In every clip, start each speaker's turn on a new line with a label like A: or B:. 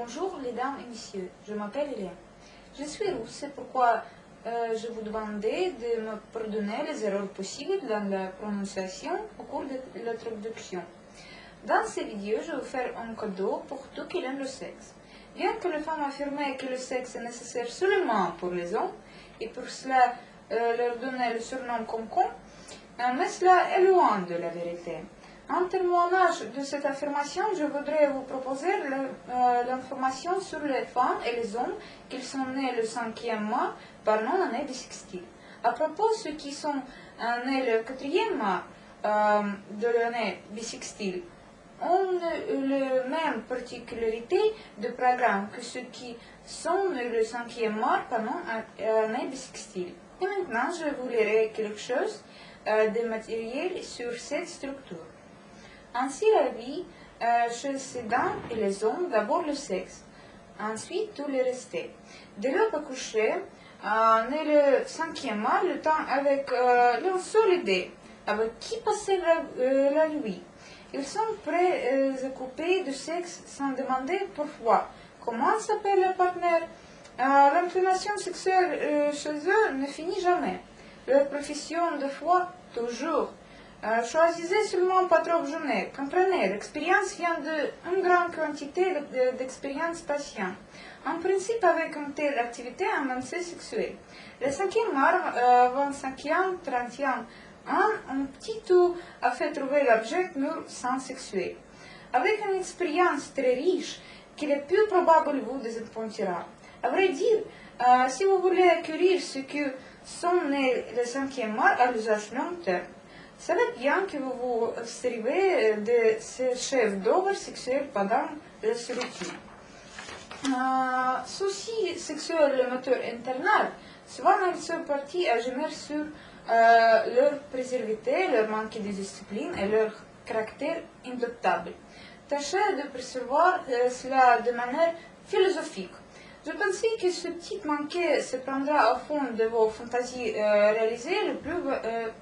A: Bonjour les dames et messieurs, je m'appelle Hélène. Je suis rousse, c'est pourquoi je vous demandais de me pardonner les erreurs possibles dans la prononciation au cours de la traduction. Dans cette vidéo, je vais vous faire un cadeau pour tous qui aiment le sexe. Bien que les femmes affirmaient que le sexe est nécessaire seulement pour les hommes, et pour cela leur donner le surnom concon, mais cela est loin de la vérité. En témoignage de cette affirmation, je voudrais vous proposer l'information sur les femmes et les hommes qui sont nés le 5e mois par non-année bissextile. À propos de ceux qui sont nés le 4e mois de l'année bissextile, ont la même particularité de programme que ceux qui sont nés le 5e mois par non-année bissextile. Et maintenant, je vous lirai quelque chose de matériel sur cette structure. Ainsi, la vie chez ces dames et les hommes, d'abord le sexe, ensuite tout le reste. Dès l'homme accouché, né le 5e mois, le temps avec l'une seule idée, avec qui passer la nuit. Ils sont préoccupés du sexe sans demander parfois comment s'appelle le partenaire. L'inclination sexuelle chez eux ne finit jamais. Leur profession de foi, toujours. Choisissez seulement pas trop jeûner. Comprenez, l'expérience vient d'une grande quantité d'expériences patientes. En principe, avec une telle activité, un avancée sexuelle. Le 5e mois, 25e, 30e, un petit tout a fait trouver l'objet mûr sans sexuel. Avec une expérience très riche, qu'il est peu probable vous désappointera. À vrai dire, si vous voulez acquérir ceux qui sont nés le 5e mois à l'usage long terme, savez bien que vous vous servez de ces chefs d'œuvre sexuels pendant la solitude. Souci sexuel le moteur internal, souvent ils sont partis à gémir sur leur préservité, leur manque de discipline et leur caractère indoctable. Tâchez de percevoir cela de manière philosophique. Je pensais que ce petit manqué se prendra au fond de vos fantaisies réalisées le plus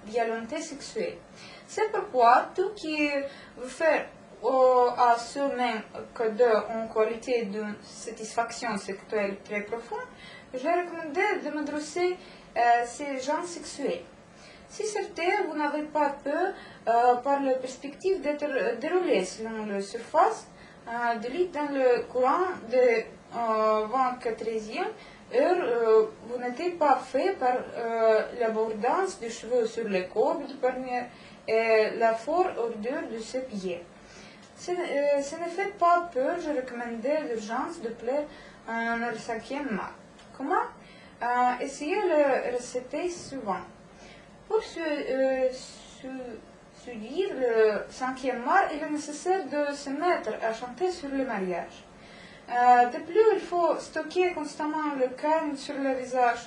A: volonté sexuelle. C'est pourquoi tout qui vous fait à ce-même cadeau en qualité d'une satisfaction sexuelle très profonde, je recommande de m'adresser ces gens sexuels. Si certain, vous n'avez pas peur par la perspective d'être déroulé selon la surface de lit dans le courant de 24e heure, vous n'êtes pas fait par l'abondance des cheveux sur les courbes du poignet et la forte ordure de ses pieds. Ce ne fait pas peur, je recommandais d'urgence de plaire le 5e mois. Comment? Essayez le recette souvent. Pour séduire le 5e mois, il est nécessaire de se mettre à chanter sur le mariage. De plus, il faut stocker constamment le calme sur le visage.